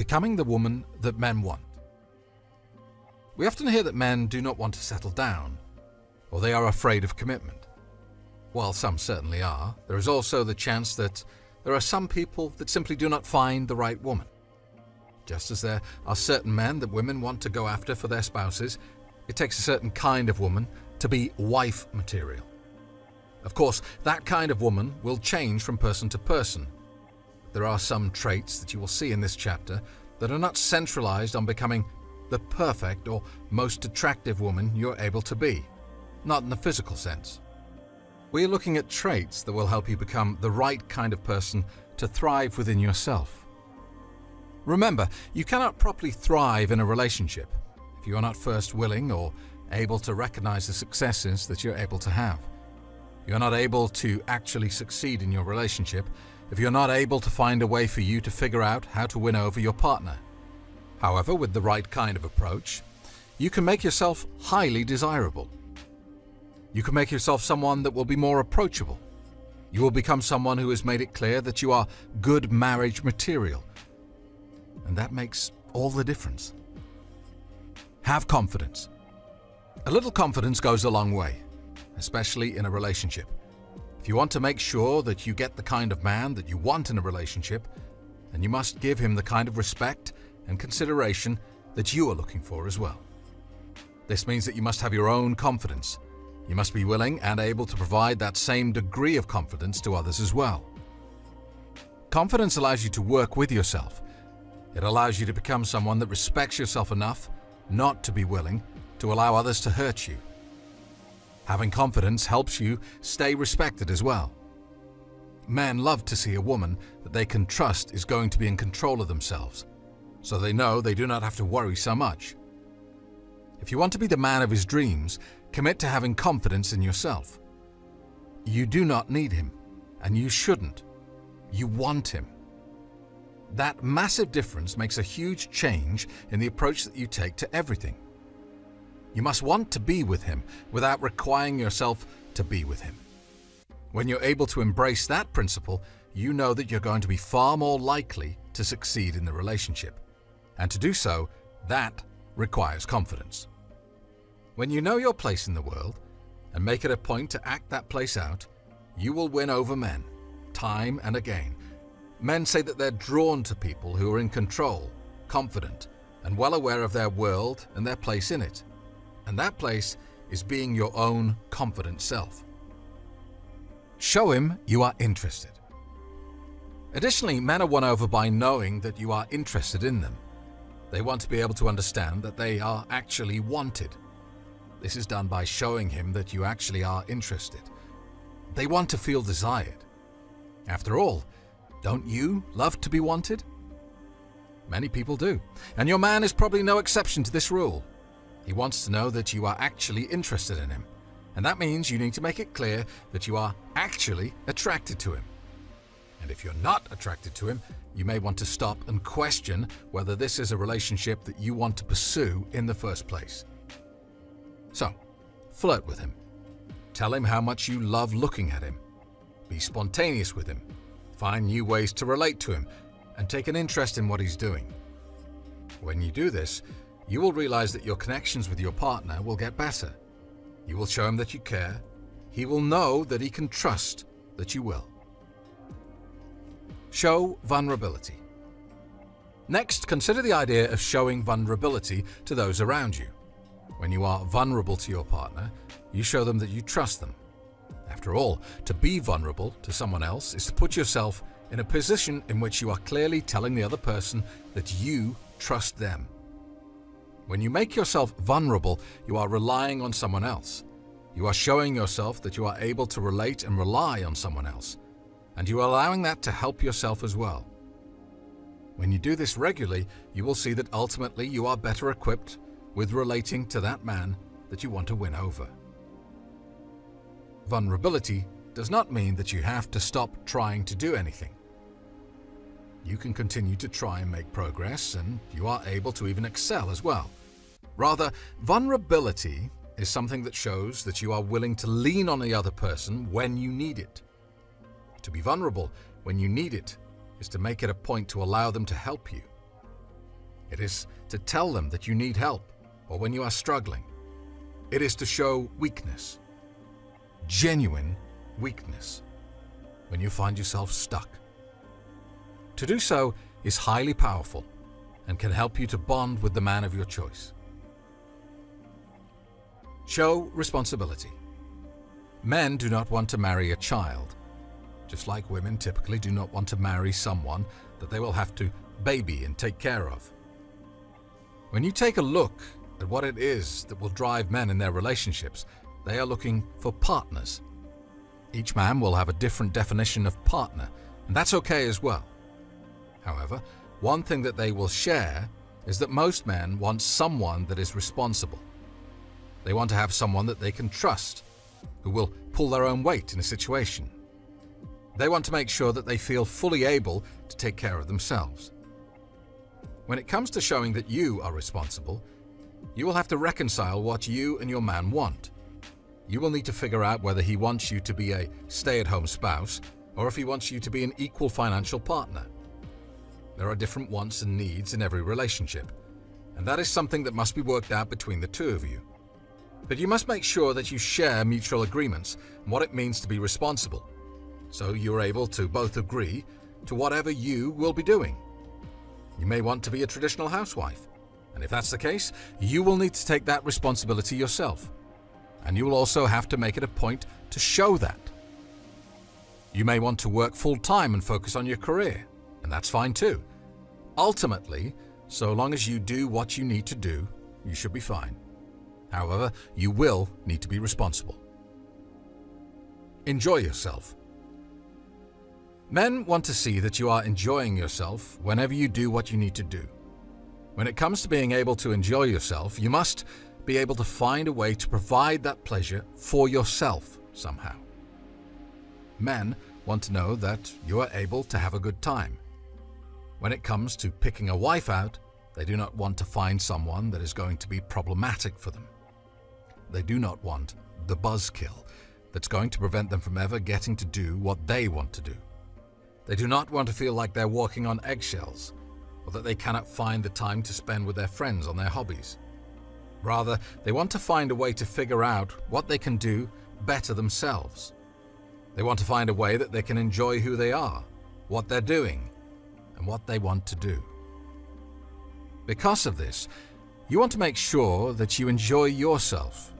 Becoming the woman that men want. We often hear that men do not want to settle down, or they are afraid of commitment. While some certainly are, there is also the chance that there are some people that simply do not find the right woman. Just as there are certain men that women want to go after for their spouses, it takes a certain kind of woman to be wife material. Of course, that kind of woman will change from person to person. There are some traits that you will see in this chapter that are not centralized on becoming the perfect or most attractive woman you're able to be, not in the physical sense. We are looking at traits that will help you become the right kind of person to thrive within yourself. Remember, you cannot properly thrive in a relationship if you are not first willing or able to recognize the successes that you're able to have. You're not able to actually succeed in your relationship if you're not able to find a way for you to figure out how to win over your partner. However, with the right kind of approach, you can make yourself highly desirable. You can make yourself someone that will be more approachable. You will become someone who has made it clear that you are good marriage material. And that makes all the difference. Have confidence. A little confidence goes a long way, especially in a relationship. If you want to make sure that you get the kind of man that you want in a relationship, then you must give him the kind of respect and consideration that you are looking for as well. This means that you must have your own confidence. You must be willing and able to provide that same degree of confidence to others as well. Confidence allows you to work with yourself. It allows you to become someone that respects yourself enough not to be willing to allow others to hurt you. Having confidence helps you stay respected as well. Men love to see a woman that they can trust is going to be in control of themselves, so they know they do not have to worry so much. If you want to be the man of his dreams, commit to having confidence in yourself. You do not need him, and you shouldn't. You want him. That massive difference makes a huge change in the approach that you take to everything. You must want to be with him without requiring yourself to be with him. When you're able to embrace that principle, you know that you're going to be far more likely to succeed in the relationship. And to do so, that requires confidence. When you know your place in the world and make it a point to act that place out, you will win over men, time and again. Men say that they're drawn to people who are in control, confident, and well aware of their world and their place in it. And that place is being your own confident self. Show him you are interested. Additionally, men are won over by knowing that you are interested in them. They want to be able to understand that they are actually wanted. This is done by showing him that you actually are interested. They want to feel desired. After all, don't you love to be wanted? Many people do, and your man is probably no exception to this rule. He wants to know that you are actually interested in him, and that means you need to make it clear that you are actually attracted to him. And if you're not attracted to him, you may want to stop and question whether this is a relationship that you want to pursue in the first place. So, flirt with him. Tell him how much you love looking at him. Be spontaneous with him. Find new ways to relate to him, and take an interest in what he's doing. When you do this, you will realize that your connections with your partner will get better. You will show him that you care. He will know that he can trust that you will. Show vulnerability. Next, consider the idea of showing vulnerability to those around you. When you are vulnerable to your partner, you show them that you trust them. After all, to be vulnerable to someone else is to put yourself in a position in which you are clearly telling the other person that you trust them. When you make yourself vulnerable, you are relying on someone else. You are showing yourself that you are able to relate and rely on someone else, and you are allowing that to help yourself as well. When you do this regularly, you will see that ultimately you are better equipped with relating to that man that you want to win over. Vulnerability does not mean that you have to stop trying to do anything. You can continue to try and make progress, and you are able to even excel as well. Rather, vulnerability is something that shows that you are willing to lean on the other person when you need it. To be vulnerable when you need it is to make it a point to allow them to help you. It is to tell them that you need help or when you are struggling. It is to show weakness, genuine weakness, when you find yourself stuck. To do so is highly powerful and can help you to bond with the man of your choice. Show responsibility. Men do not want to marry a child, just like women typically do not want to marry someone that they will have to baby and take care of. When you take a look at what it is that will drive men in their relationships, they are looking for partners. Each man will have a different definition of partner, and that's okay as well. However, one thing that they will share is that most men want someone that is responsible. They want to have someone that they can trust, who will pull their own weight in a situation. They want to make sure that they feel fully able to take care of themselves. When it comes to showing that you are responsible, you will have to reconcile what you and your man want. You will need to figure out whether he wants you to be a stay-at-home spouse or if he wants you to be an equal financial partner. There are different wants and needs in every relationship, and that is something that must be worked out between the two of you. But you must make sure that you share mutual agreements on what it means to be responsible, so you're able to both agree to whatever you will be doing. You may want to be a traditional housewife, and if that's the case, you will need to take that responsibility yourself, and you will also have to make it a point to show that. You may want to work full-time and focus on your career, and that's fine too. Ultimately, so long as you do what you need to do, you should be fine. However, you will need to be responsible. Enjoy yourself. Men want to see that you are enjoying yourself whenever you do what you need to do. When it comes to being able to enjoy yourself, you must be able to find a way to provide that pleasure for yourself somehow. Men want to know that you are able to have a good time. When it comes to picking a wife out, they do not want to find someone that is going to be problematic for them. They do not want the buzzkill that's going to prevent them from ever getting to do what they want to do. They do not want to feel like they're walking on eggshells, or that they cannot find the time to spend with their friends on their hobbies. Rather, they want to find a way to figure out what they can do better themselves. They want to find a way that they can enjoy who they are, what they're doing, and what they want to do. Because of this, you want to make sure that you enjoy yourself.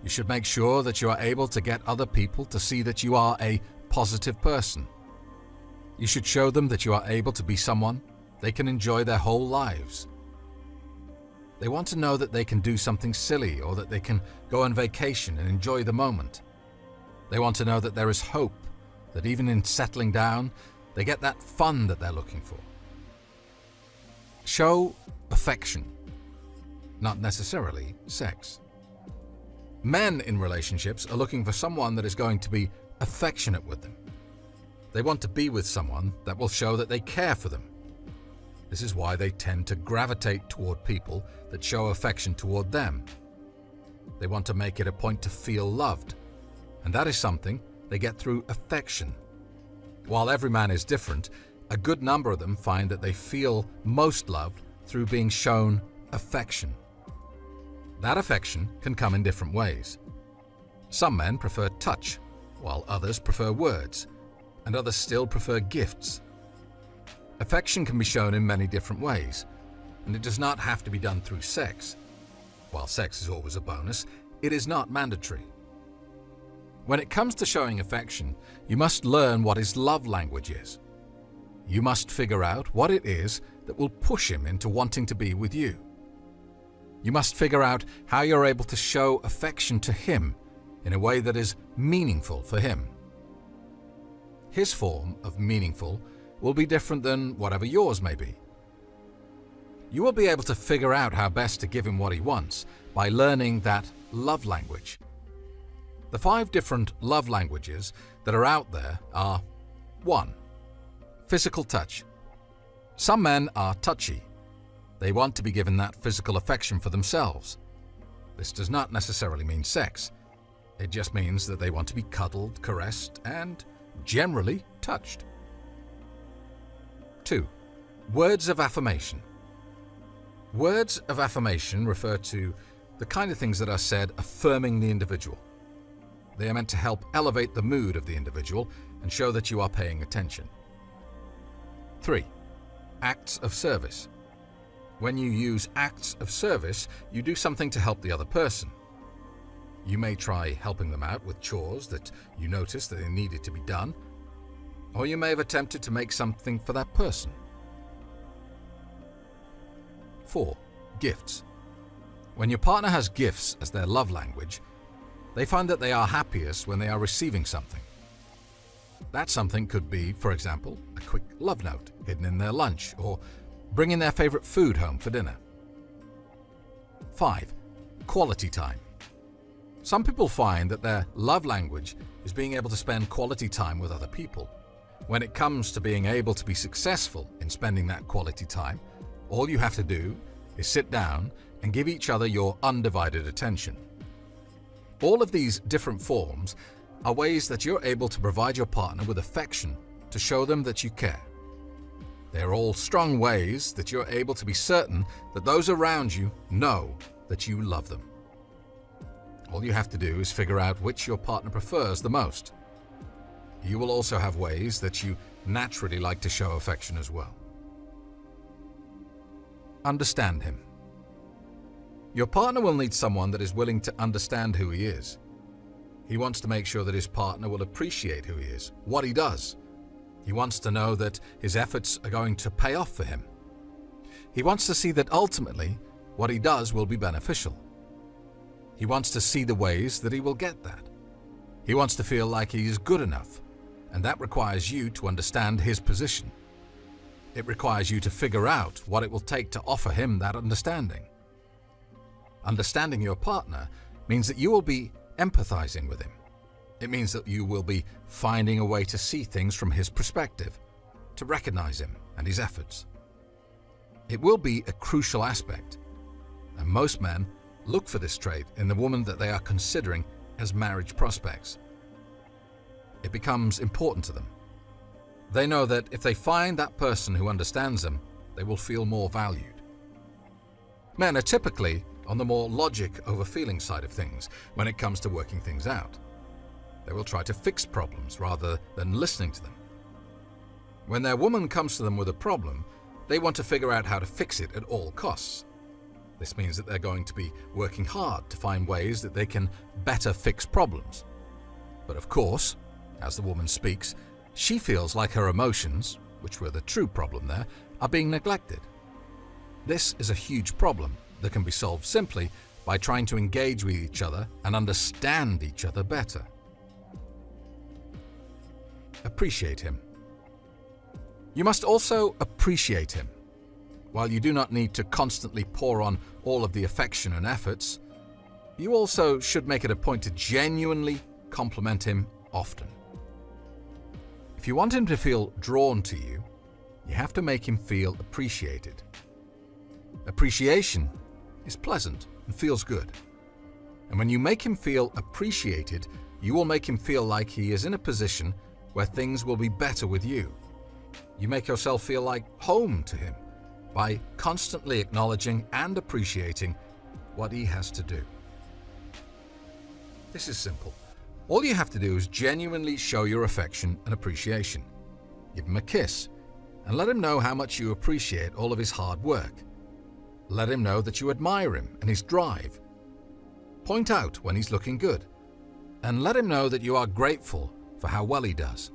You should make sure that you are able to get other people to see that you are a positive person. You should show them that you are able to be someone they can enjoy their whole lives. They want to know that they can do something silly or that they can go on vacation and enjoy the moment. They want to know that there is hope, that even in settling down, they get that fun that they're looking for. Show affection, not necessarily sex. Men in relationships are looking for someone that is going to be affectionate with them. They want to be with someone that will show that they care for them. This is why they tend to gravitate toward people that show affection toward them. They want to make it a point to feel loved, and that is something they get through affection. While every man is different, a good number of them find that they feel most loved through being shown affection. That affection can come in different ways. Some men prefer touch, while others prefer words, and others still prefer gifts. Affection can be shown in many different ways, and it does not have to be done through sex. While sex is always a bonus, it is not mandatory. When it comes to showing affection, you must learn what his love language is. You must figure out what it is that will push him into wanting to be with you. You must figure out how you're able to show affection to him in a way that is meaningful for him. His form of meaningful will be different than whatever yours may be. You will be able to figure out how best to give him what he wants by learning that love language. The 5 different love languages that are out there are: 1. Physical touch. Some men are touchy. They want to be given that physical affection for themselves. This does not necessarily mean sex. It just means that they want to be cuddled, caressed, and generally touched. 2. Words of affirmation. Words of affirmation refer to the kind of things that are said affirming the individual. They are meant to help elevate the mood of the individual and show that you are paying attention. 3. Acts of service. When you use acts of service, you do something to help the other person. You may try helping them out with chores that you noticed that they needed to be done, or you may have attempted to make something for that person. 4. Gifts. When your partner has gifts as their love language, they find that they are happiest when they are receiving something. That something could be, for example, a quick love note hidden in their lunch, or bringing their favorite food home for dinner. 5. Quality time. Some people find that their love language is being able to spend quality time with other people. When it comes to being able to be successful in spending that quality time, all you have to do is sit down and give each other your undivided attention. All of these different forms are ways that you're able to provide your partner with affection to show them that you care. They are all strong ways that you're able to be certain that those around you know that you love them. All you have to do is figure out which your partner prefers the most. You will also have ways that you naturally like to show affection as well. Understand him. Your partner will need someone that is willing to understand who he is. He wants to make sure that his partner will appreciate who he is, what he does. He wants to know that his efforts are going to pay off for him. He wants to see that ultimately what he does will be beneficial. He wants to see the ways that he will get that. He wants to feel like he is good enough, and that requires you to understand his position. It requires you to figure out what it will take to offer him that understanding. Understanding your partner means that you will be empathizing with him. It means that you will be finding a way to see things from his perspective, to recognize him and his efforts. It will be a crucial aspect, and most men look for this trait in the woman that they are considering as marriage prospects. It becomes important to them. They know that if they find that person who understands them, they will feel more valued. Men are typically on the more logic over feeling side of things when it comes to working things out. They will try to fix problems rather than listening to them. When their woman comes to them with a problem, they want to figure out how to fix it at all costs. This means that they're going to be working hard to find ways that they can better fix problems. But of course, as the woman speaks, she feels like her emotions, which were the true problem there, are being neglected. This is a huge problem that can be solved simply by trying to engage with each other and understand each other better. Appreciate him. You must also appreciate him. While you do not need to constantly pour on all of the affection and efforts, you also should make it a point to genuinely compliment him often. If you want him to feel drawn to you, you have to make him feel appreciated. Appreciation is pleasant and feels good. And when you make him feel appreciated, you will make him feel like he is in a position where things will be better with you. You make yourself feel like home to him by constantly acknowledging and appreciating what he has to do. This is simple. All you have to do is genuinely show your affection and appreciation. Give him a kiss and let him know how much you appreciate all of his hard work. Let him know that you admire him and his drive. Point out when he's looking good, and let him know that you are grateful for how well he does.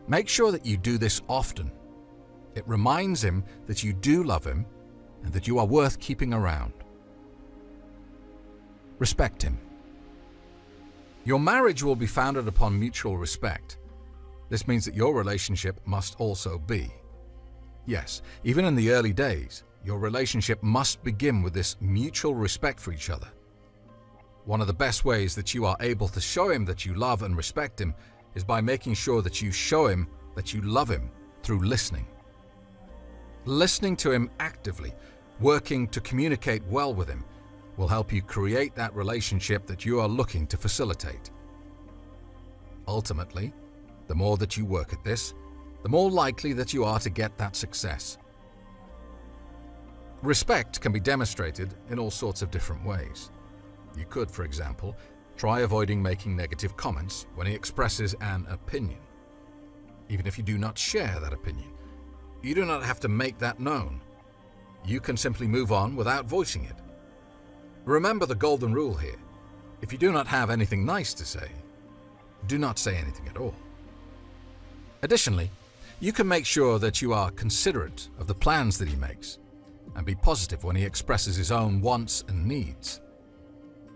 Make sure that you do this often. It reminds him that you do love him and that you are worth keeping around. Respect him. Your marriage will be founded upon mutual respect. This means that your relationship must also be. Yes, even in the early days, your relationship must begin with this mutual respect for each other. One of the best ways that you are able to show him that you love and respect him is by making sure that you show him that you love him through listening. Listening to him actively, working to communicate well with him, will help you create that relationship that you are looking to facilitate. Ultimately, the more that you work at this, the more likely that you are to get that success. Respect can be demonstrated in all sorts of different ways. You could, for example, try avoiding making negative comments when he expresses an opinion. Even if you do not share that opinion, you do not have to make that known. You can simply move on without voicing it. Remember the golden rule here. If you do not have anything nice to say, do not say anything at all. Additionally, you can make sure that you are considerate of the plans that he makes and be positive when he expresses his own wants and needs.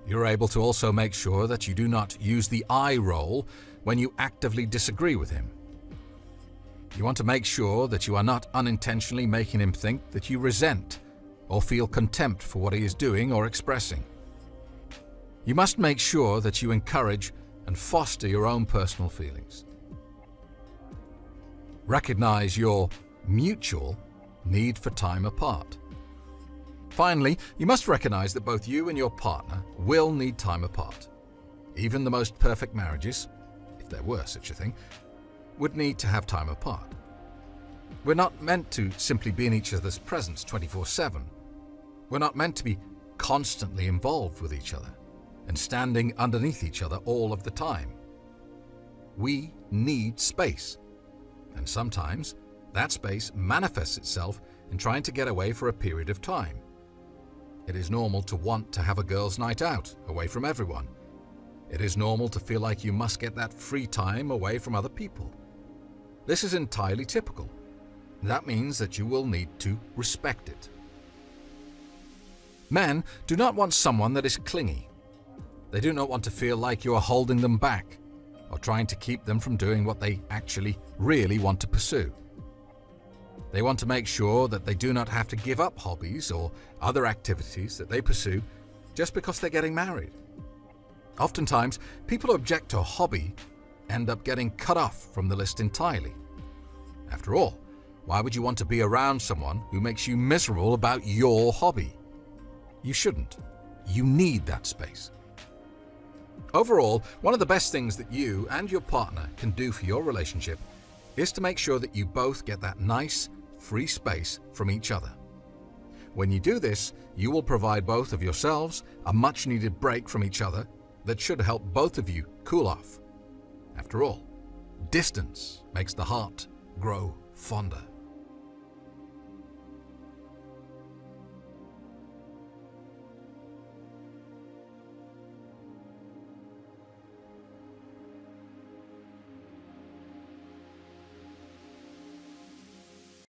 You're able to also make sure that you do not use the I roll when you actively disagree with him. You want to make sure that you are not unintentionally making him think that you resent or feel contempt for what he is doing or expressing. You must make sure that you encourage and foster your own personal feelings. Recognize your mutual need for time apart. Finally, you must recognize that both you and your partner will need time apart. Even the most perfect marriages, if there were such a thing, would need to have time apart. We're not meant to simply be in each other's presence 24/7. We're not meant to be constantly involved with each other and standing underneath each other all of the time. We need space, and sometimes that space manifests itself in trying to get away for a period of time. It is normal to want to have a girls' night out away from everyone. It is normal to feel like you must get that free time away from other people. This is entirely typical. That means that you will need to respect it. Men do not want someone that is clingy. They do not want to feel like you are holding them back or trying to keep them from doing what they actually really want to pursue. They want to make sure that they do not have to give up hobbies or other activities that they pursue just because they're getting married. Oftentimes, people who object to a hobby end up getting cut off from the list entirely. After all, why would you want to be around someone who makes you miserable about your hobby? You shouldn't. You need that space. Overall, one of the best things that you and your partner can do for your relationship is to make sure that you both get that nice, free space from each other. When you do this, you will provide both of yourselves a much-needed break from each other that should help both of you cool off. After all, distance makes the heart grow fonder.